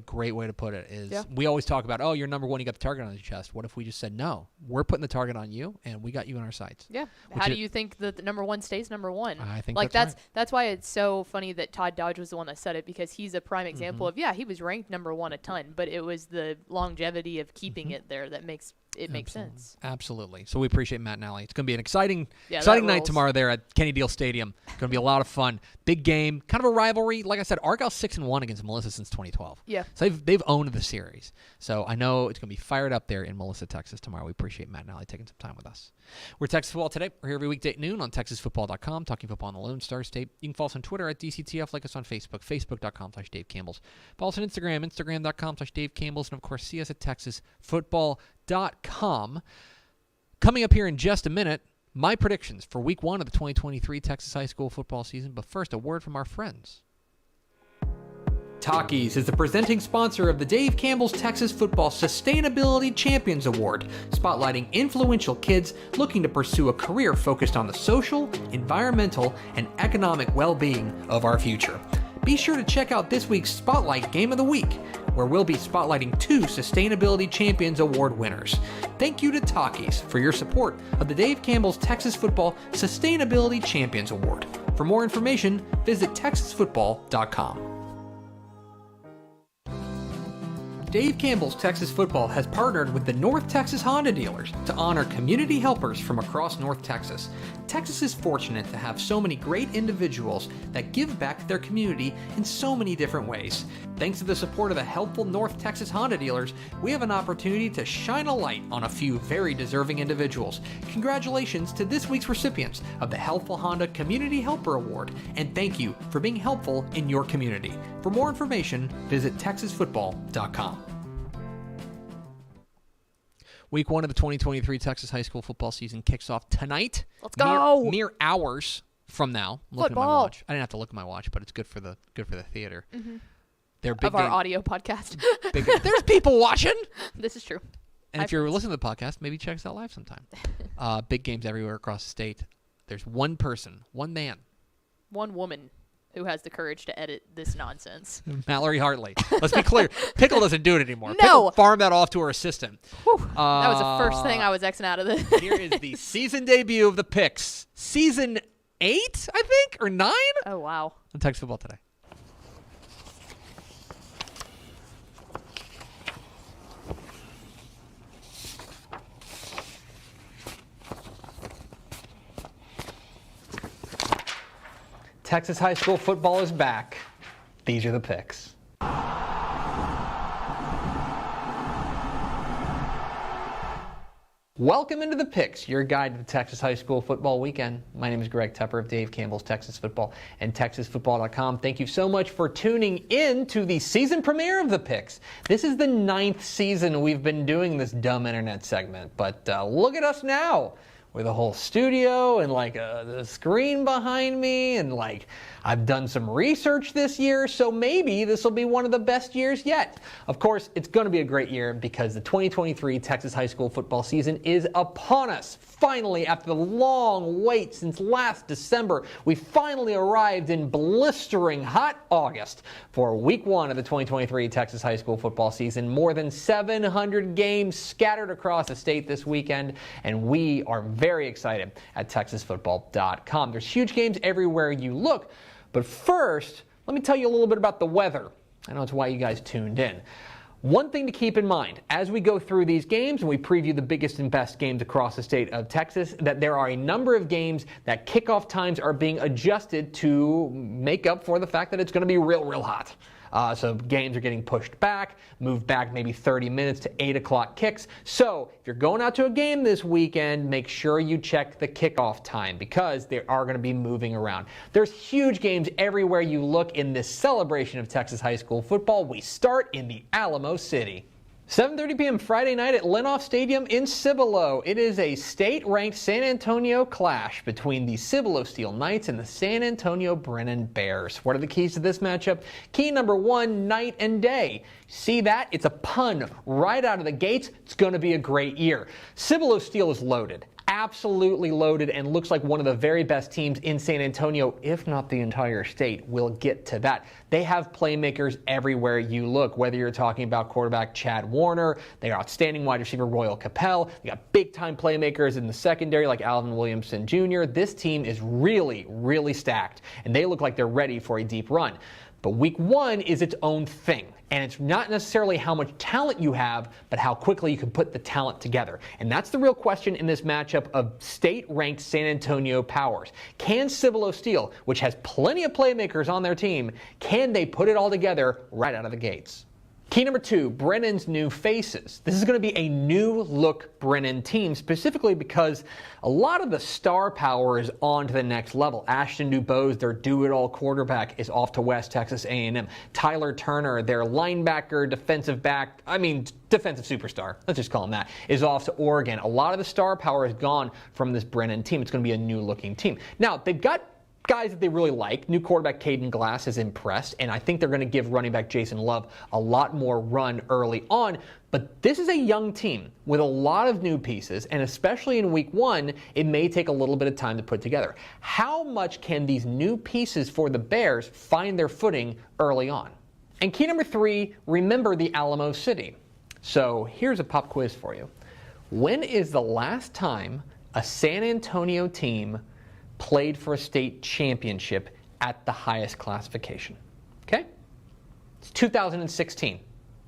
great way to put it. We always talk about, you're number 1, you got the target on your chest. What if we just said, no, we're putting the target on you, and we got you in our sights? Yeah. How do you think that the number 1 stays number 1? I think that's why it's so funny that Todd Dodge was the one that said it, because he's a prime example of, he was ranked number 1 a ton, but it was the longevity of keeping it there that makes it makes sense. Absolutely. So we appreciate Matt Nally. It's going to be an exciting night tomorrow there at Kenny Deal Stadium. Going to be a lot of fun. Big game. Kind of a rivalry. Like I said, Argyle's 6-1 against Melissa since 2012. Yeah. So they've owned the series. So I know it's going to be fired up there in Melissa, Texas tomorrow. We appreciate Matt Nally taking some time with us. We're Texas Football Today. We're here every weekday at noon on TexasFootball.com, talking football on the Lone Star State. You can follow us on Twitter at DCTF, like us on Facebook, Facebook.com/Dave Campbell's. Follow us on Instagram, Instagram.com/Dave Campbell's, and of course, see us at TexasFootball.com. Coming up here in just a minute, my predictions for Week 1 of the 2023 Texas high school football season. But first, a word from our friends. Takis is the presenting sponsor of the Dave Campbell's Texas Football Sustainability Champions Award, spotlighting influential kids looking to pursue a career focused on the social, environmental, and economic well-being of our future. Be sure to check out this week's Spotlight Game of the Week, where we'll be spotlighting 2 Sustainability Champions Award winners. Thank you to Takis for your support of the Dave Campbell's Texas Football Sustainability Champions Award. For more information, visit TexasFootball.com. Dave Campbell's Texas Football has partnered with the North Texas Honda dealers to honor community helpers from across North Texas. Texas is fortunate to have so many great individuals that give back to their community in so many different ways. Thanks to the support of the helpful North Texas Honda dealers, we have an opportunity to shine a light on a few very deserving individuals. Congratulations to this week's recipients of the Helpful Honda Community Helper Award, and thank you for being helpful in your community. For more information, visit texasfootball.com. Week 1 of the 2023 Texas high school football season kicks off tonight. Let's go! Mere hours from now. Looking at my Football. watch. I didn't have to look at my watch, but it's good for the theater. Mm-hmm. They're big Of our game- audio podcast. There's people watching. This is true. And if you're listening to the podcast, maybe check us out live sometime. Big games everywhere across the state. There's one person, one man, One woman who has the courage to edit this nonsense. Mallory Hartley. Let's be clear. Pickle doesn't do it anymore. No. Pickle farmed that off to her assistant. Whew. That was the first thing I was Xing out of this. Here is the season debut of the picks. Season 8, I think, or 9? Oh, wow. On Texas Football Today. Texas high school football is back. These are the picks. Welcome into the picks, your guide to the Texas high school football weekend. My name is Greg Tepper of Dave Campbell's Texas Football and TexasFootball.com. Thank you so much for tuning in to the season premiere of the picks. This is the 9th season we've been doing this dumb internet segment, but look at us now. With a whole studio and the screen behind me, and I've done some research this year, so maybe this will be one of the best years yet. Of course, it's going to be a great year because the 2023 Texas high school football season is upon us. Finally, after the long wait since last December, we finally arrived in blistering hot August for week 1 of the 2023 Texas high school football season. More than 700 games scattered across the state this weekend, and we are very excited at TexasFootball.com. There's huge games everywhere you look, but first, let me tell you a little bit about the weather. I know it's why you guys tuned in. One thing to keep in mind as we go through these games and we preview the biggest and best games across the state of Texas, that there are a number of games that kickoff times are being adjusted to make up for the fact that it's going to be real hot. So games are getting pushed back, moved back maybe 30 minutes to 8 o'clock kicks. So if you're going out to a game this weekend, make sure you check the kickoff time because they are going to be moving around. There's huge games everywhere you look in this celebration of Texas high school football. We start in the Alamo City. 7:30 p.m. Friday night at Lenoff Stadium in Cibolo. It is a state-ranked San Antonio clash between the Cibolo Steel Knights and the San Antonio Brennan Bears. What are the keys to this matchup? Key number 1, night and day. See that? It's a pun right out of the gates. It's going to be a great year. Cibolo Steel is loaded. Absolutely loaded, and looks like one of the very best teams in San Antonio, if not the entire state. We'll get to that. They have playmakers everywhere you look, whether you're talking about quarterback Chad Warner, they are outstanding wide receiver Royal Capel, they got big-time playmakers in the secondary like Alvin Williamson Jr. This team is really stacked, and they look like they're ready for a deep run. But week 1 is its own thing. And it's not necessarily how much talent you have, but how quickly you can put the talent together. And that's the real question in this matchup of state-ranked San Antonio powers. Can Cibolo Steel, which has plenty of playmakers on their team, can they put it all together right out of the gates? Key number 2, Brennan's new faces. This is going to be a new look Brennan team, specifically because a lot of the star power is on to the next level. Ashton DuBose, their do-it-all quarterback, is off to West Texas A&M. Tyler Turner, their linebacker, defensive superstar, let's just call him that, is off to Oregon. A lot of the star power is gone from this Brennan team. It's going to be a new-looking team. Now, they've got guys that they really like. New quarterback Caden Glass has impressed, and I think they're going to give running back Jason Love a lot more run early on. But this is a young team with a lot of new pieces, and especially in week 1, it may take a little bit of time to put together. How much can these new pieces for the Bears find their footing early on? And key number 3, remember the Alamo City. So here's a pop quiz for you. When is the last time a San Antonio team played for a state championship at the highest classification? Okay? It's 2016,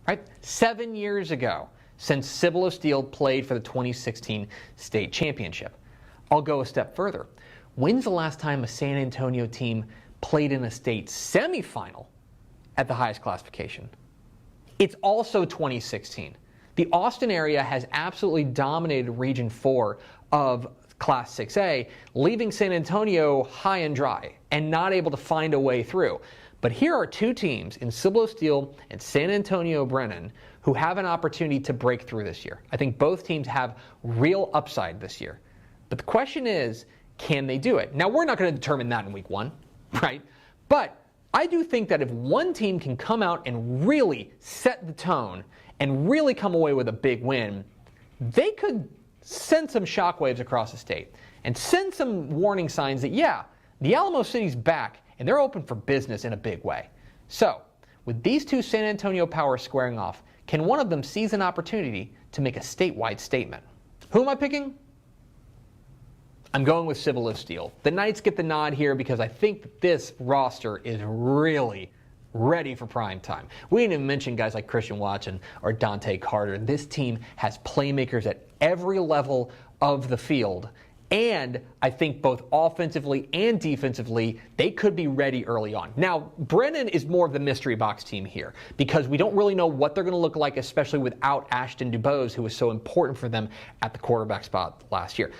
right? 7 years ago since Cibolo Steel played for the 2016 state championship. I'll go a step further. When's the last time a San Antonio team played in a state semifinal at the highest classification? It's also 2016. The Austin area has absolutely dominated Region 4 of Class 6A, leaving San Antonio high and dry and not able to find a way through. But here are two teams in Cibolo Steel and San Antonio Brennan who have an opportunity to break through this year. I think both teams have real upside this year. But the question is, can they do it? Now, we're not going to determine that in week 1, right? But I do think that if one team can come out and really set the tone and really come away with a big win, they could send some shockwaves across the state and send some warning signs that, yeah, the Alamo City's back and they're open for business in a big way. So, with these two San Antonio powers squaring off, can one of them seize an opportunity to make a statewide statement? Who am I picking? I'm going with Cibolo Steel. The Knights get the nod here because I think that this roster is really ready for prime time. We didn't even mention guys like Christian Watson or Dante Carter. This team has playmakers at every level of the field. And I think both offensively and defensively, they could be ready early on. Now, Brennan is more of the mystery box team here because we don't really know what they're going to look like, especially without Ashton DuBose, who was so important for them at the quarterback spot last year.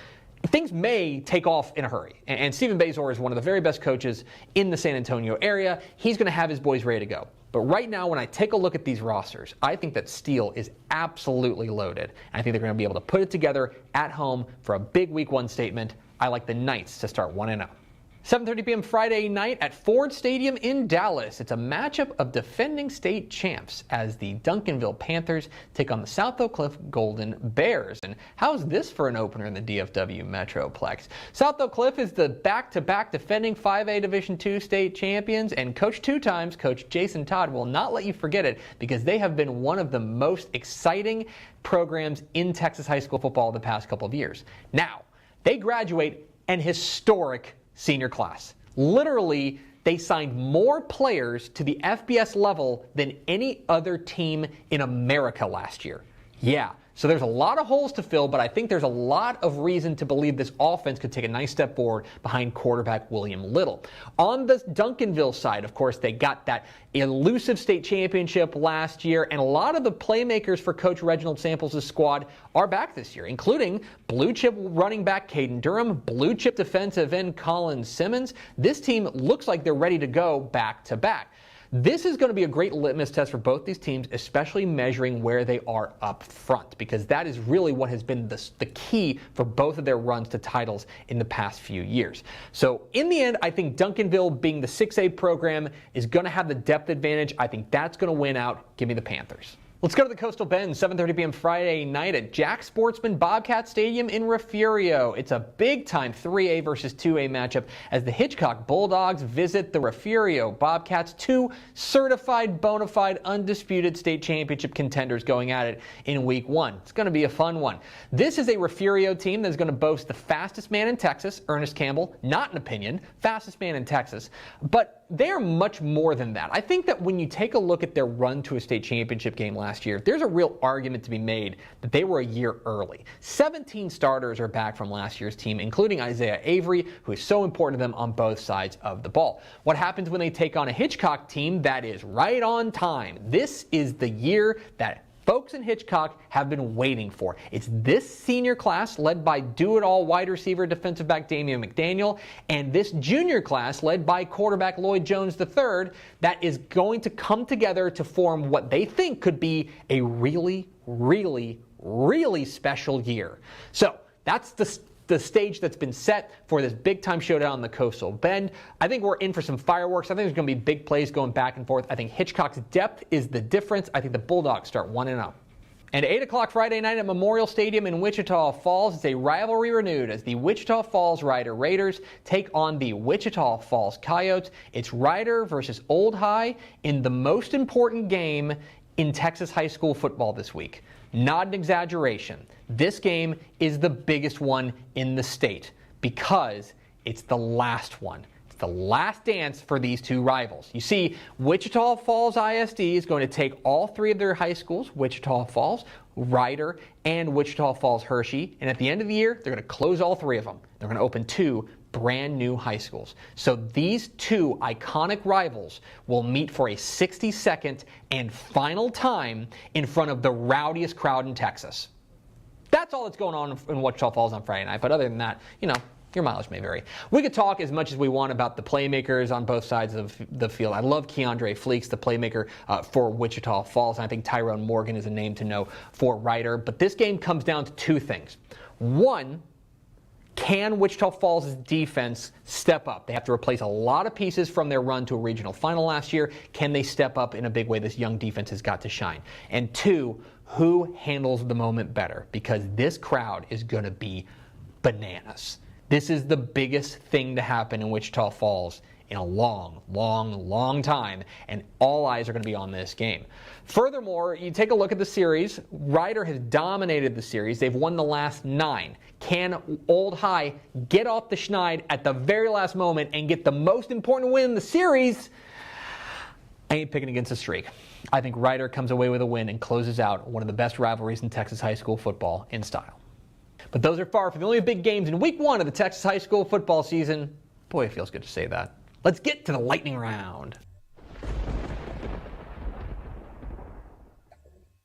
Things may take off in a hurry, and Stephen Bazor is one of the very best coaches in the San Antonio area. He's going to have his boys ready to go. But right now, when I take a look at these rosters, I think that Steel is absolutely loaded. And I think they're going to be able to put it together at home for a big Week 1 statement. I like the Knights to start 1-0. 7:30 p.m. Friday night at Ford Stadium in Dallas. It's a matchup of defending state champs as the Duncanville Panthers take on the South Oak Cliff Golden Bears. And how's this for an opener in the DFW Metroplex? South Oak Cliff is the back-to-back defending 5A Division II state champions, and Coach 2 times, Coach Jason Todd, will not let you forget it because they have been one of the most exciting programs in Texas high school football the past couple of years. Now, they graduate an historic senior class. Literally, they signed more players to the FBS level than any other team in America last year. Yeah, so there's a lot of holes to fill, but I think there's a lot of reason to believe this offense could take a nice step forward behind quarterback William Little. On the Duncanville side, of course, they got that elusive state championship last year, and a lot of the playmakers for Coach Reginald Samples' squad are back this year, including blue chip running back Caden Durham, blue chip defensive end Colin Simmons. This team looks like they're ready to go back to back. This is going to be a great litmus test for both these teams, especially measuring where they are up front, because that is really what has been the key for both of their runs to titles in the past few years. So in the end, I think Duncanville, being the 6A program, is going to have the depth advantage. I think that's going to win out. Give me the Panthers. Let's go to the Coastal Bend, 7:30 p.m. Friday night at Jack Sportsman Bobcat Stadium in Refugio. It's a big-time 3A versus 2A matchup as the Hitchcock Bulldogs visit the Refugio Bobcats, two certified, bona fide, undisputed state championship contenders going at it in Week 1. It's going to be a fun one. This is a Refugio team that's going to boast the fastest man in Texas, Ernest Campbell, not an opinion, fastest man in Texas, but they're much more than that. I think that when you take a look at their run to a state championship game last year, there's a real argument to be made that they were a year early. 17 starters are back from last year's team, including Isaiah Avery, who is so important to them on both sides of the ball. What happens when they take on a Hitchcock team that is right on time? This is the year that folks in Hitchcock have been waiting for. It's this senior class led by do-it-all wide receiver defensive back Damian McDaniel and this junior class led by quarterback Lloyd Jones III that is going to come together to form what they think could be a really, really, really special year. So that's the stage that's been set for this big-time showdown on the Coastal Bend. I think we're in for some fireworks. I think there's going to be big plays going back and forth. I think Hitchcock's depth is the difference. I think the Bulldogs start 1-0. And 8 o'clock Friday night at Memorial Stadium in Wichita Falls, it's a rivalry renewed as the Wichita Falls Rider Raiders take on the Wichita Falls Coyotes. It's Rider versus Old High in the most important game in Texas high school football this week. Not an exaggeration. This game is the biggest one in the state because it's the last one. It's the last dance for these two rivals. You see, Wichita Falls ISD is going to take all three of their high schools, Wichita Falls, Ryder, and Wichita Falls Hershey, and at the end of the year, they're going to close all three of them. They're going to open 2 brand new high schools. So these 2 iconic rivals will meet for a 60-second and final time in front of the rowdiest crowd in Texas. That's all that's going on in Wichita Falls on Friday night, but other than that, your mileage may vary. We could talk as much as we want about the playmakers on both sides of the field. I love Keandre Fleeks, the playmaker for Wichita Falls, and I think Tyrone Morgan is a name to know for Ryder. But this game comes down to 2 things. One, can Wichita Falls' defense step up? They have to replace a lot of pieces from their run to a regional final last year. Can they step up in a big way? This young defense has got to shine. And 2, who handles the moment better? Because this crowd is going to be bananas. This is the biggest thing to happen in Wichita Falls in a long, long, long time, and all eyes are going to be on this game. Furthermore, you take a look at the series. Ryder has dominated the series. They've won the last 9. Can Old High get off the schneid at the very last moment and get the most important win in the series? I ain't picking against the streak. I think Ryder comes away with a win and closes out one of the best rivalries in Texas high school football in style. But those are far from the only big games in week 1 of the Texas high school football season. Boy, it feels good to say that. Let's get to the lightning round.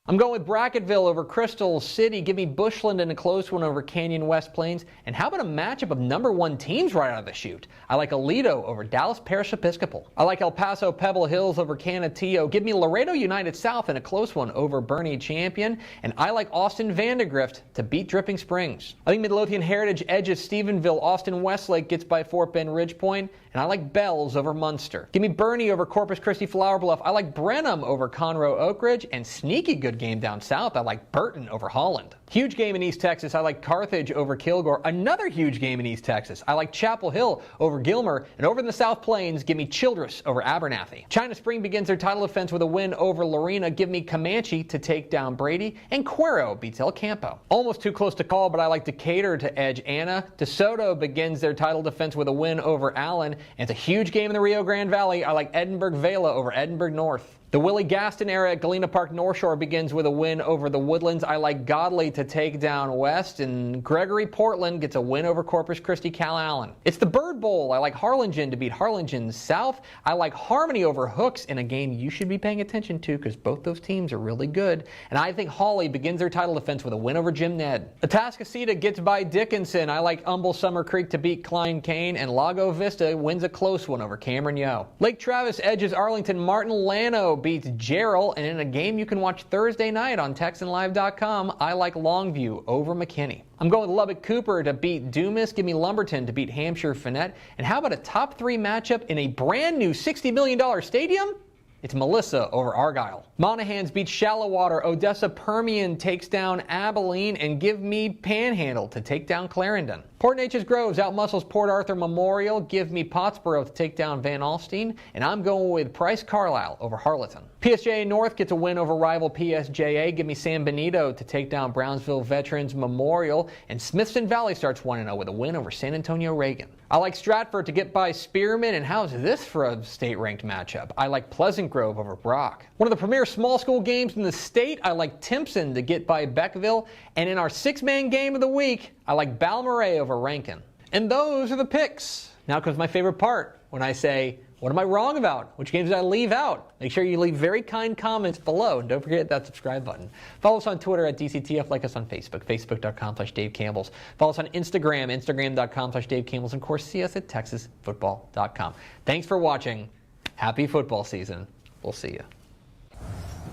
I'm going with Bracketville over Crystal City. Give me Bushland in a close one over Canyon West Plains. And how about a matchup of #1 teams right out of the chute? I like Aledo over Dallas Parish Episcopal. I like El Paso Pebble Hills over Canutillo. Give me Laredo United South in a close one over Bernie Champion. And I like Austin Vandegrift to beat Dripping Springs. I think Midlothian Heritage edges Stephenville. Austin Westlake gets by Fort Bend Ridgepoint. And I like Bells over Munster. Give me Bernie over Corpus Christi Flower Bluff. I like Brenham over Conroe Oak Ridge. And sneaky good game down south, I like Burton over Holland. Huge game in East Texas, I like Carthage over Kilgore. Another huge game in East Texas, I like Chapel Hill over Gilmer. And over in the South Plains, give me Childress over Abernathy. China Spring begins their title defense with a win over Lorena. Give me Comanche to take down Brady. And Cuero beats El Campo. Almost too close to call, but I like Decatur to edge Anna. DeSoto begins their title defense with a win over Allen. And it's a huge game in the Rio Grande Valley. I like Edinburgh Vela over Edinburgh North. The Willie Gaston era at Galena Park North Shore begins with a win over the Woodlands. I like Godley to take down West, and Gregory Portland gets a win over Corpus Christi Cal Allen. It's the Bird Bowl. I like Harlingen to beat Harlingen South. I like Harmony over Hooks in a game you should be paying attention to because both those teams are really good. And I think Hawley begins their title defense with a win over Jim Ned. Atascocita gets by Dickinson. I like Humble Summer Creek to beat Klein Kane, and Lago Vista wins a close one over Cameron Yo. Lake Travis edges Arlington. Martin Lano beats Jarrell, and in a game you can watch Thursday night on TexanLive.com, I like Longview over McKinney. I'm going with Lubbock Cooper to beat Dumas. Give me Lumberton to beat Hampshire Finette. And how about a top 3 matchup in a brand new $60 million stadium? It's Melissa over Argyle. Monahans beat Shallowater. Odessa Permian takes down Abilene, and give me Panhandle to take down Clarendon. Port Neches Groves outmuscles Port Arthur Memorial. Give me Pottsboro to take down Van Alstyne, and I'm going with Price Carlisle over Harleton. PSJA North gets a win over rival PSJA. Give me San Benito to take down Brownsville Veterans Memorial, and Smithson Valley starts 1-0 with a win over San Antonio Reagan. I like Stratford to get by Spearman, and how's this for a state-ranked matchup? I like Pleasant Grove over Brock. One of the premier small school games in the state, I like Timpson to get by Beckville, and in our 6-man game of the week, I like Balmorhea over Rankin. And those are the picks. Now comes my favorite part, when I say, what am I wrong about? Which games did I leave out? Make sure you leave very kind comments below, and don't forget that subscribe button. Follow us on Twitter at DCTF, like us on Facebook, facebook.com/Dave Campbell's. Follow us on Instagram, instagram.com/Dave Campbell's, and of course see us at texasfootball.com. Thanks for watching. Happy football season. We'll see you.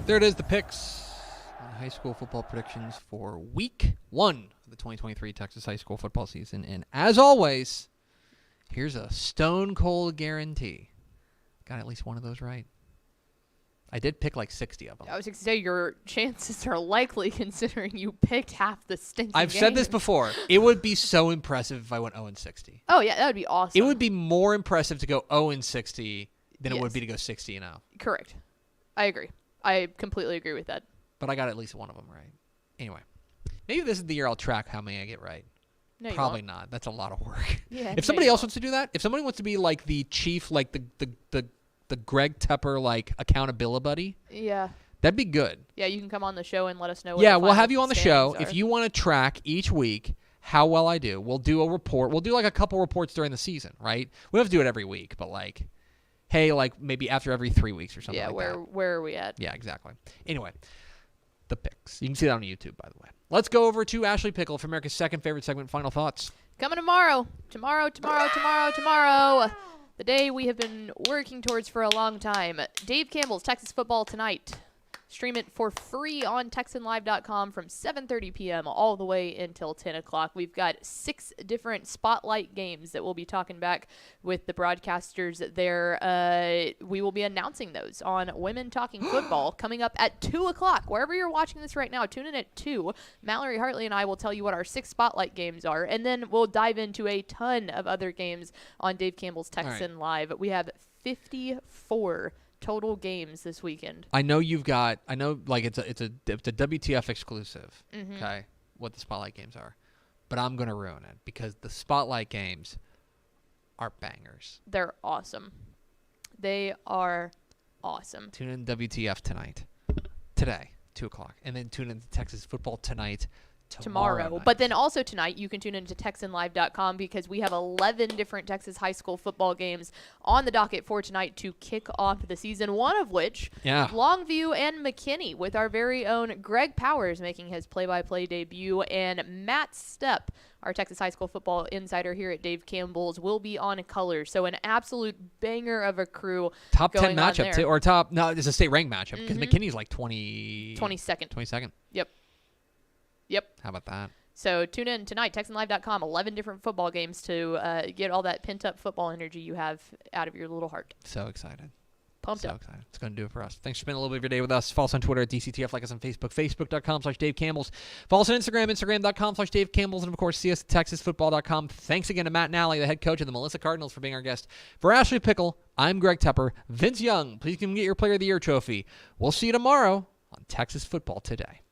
There it is, the picks. High school football predictions for week 1 of the 2023 Texas high school football season. And as always, here's a stone cold guarantee. Got at least one of those right. I did pick like 60 of them. I was going to say your chances are likely considering you picked half the stinking I've said this before. It would be so impressive if I went 0-60. Oh, yeah, that would be awesome. It would be more impressive to go 0-60 than it would Yes. be to go 60-0. Correct. I agree. I completely agree with that. But I got at least one of them right. Anyway, maybe this is the year I'll track how many I get right. No, you Probably won't. not. That's a lot of work. Yeah, If somebody else wants to do that, if somebody wants to be like the chief, like the Greg Tepper like accountability buddy, Yeah. that'd be good. Yeah, you can come on the show and let us know what Yeah, the we'll final have you on the show. standings If are. you want to track each week how well I do, we'll do a report. We'll do like a couple reports during the season, right? We don't have to do it every week, but like, hey, like maybe after every 3 weeks or something Yeah, like that. where are we at? Yeah, exactly. Anyway, the picks. You can see that on YouTube, by the way. Let's go over to Ashley Pickle for America's second favorite segment. Final thoughts. Coming tomorrow. Tomorrow. The day we have been working towards for a long time. Dave Campbell's Texas Football Tonight. Stream it for free on TexanLive.com from 7:30 p.m. all the way until 10 o'clock. We've got 6 different spotlight games that we'll be talking back with the broadcasters there. We will be announcing those on Women Talking Football coming up at 2 o'clock. Wherever you're watching this right now, tune in at 2. Mallory Hartley and I will tell you what our 6 spotlight games are, and then we'll dive into a ton of other games on Dave Campbell's Texan Live. We have 54 total games this weekend. I know like it's a WTF exclusive. Okay, what the spotlight games are, but I'm gonna ruin it because the spotlight games are bangers. They're awesome. They are awesome. Tune in WTF today, 2 o'clock, and then tune in to Texas Football Tonight tomorrow night. But then also tonight, you can tune into TexanLive.com because we have 11 different Texas high school football games on the docket for tonight to kick off the season, one of which, Longview and McKinney, with our very own Greg Powers making his play-by-play debut, and Matt Stepp, our Texas high school football insider here at Dave Campbell's, will be on color. So an absolute banger of a crew. Top 10 going on matchup, there. too, or it's a state ranked matchup because McKinney's like 22nd. 22nd. Yep. How about that? So tune in tonight, TexanLive.com, 11 different football games to get all that pent-up football energy you have out of your little heart. So excited. Pumped up. Excited. It's going to do it for us. Thanks for spending a little bit of your day with us. Follow us on Twitter at DCTF. Like us on Facebook, Facebook.com/Dave Campbell's. Follow us on Instagram, Instagram.com/Dave Campbell's. And, of course, see us at TexasFootball.com. Thanks again to Matt Nally, the head coach of the Melissa Cardinals, for being our guest. For Ashley Pickle, I'm Greg Tepper. Vince Young, please come get your Player of the Year trophy. We'll see you tomorrow on Texas Football Today.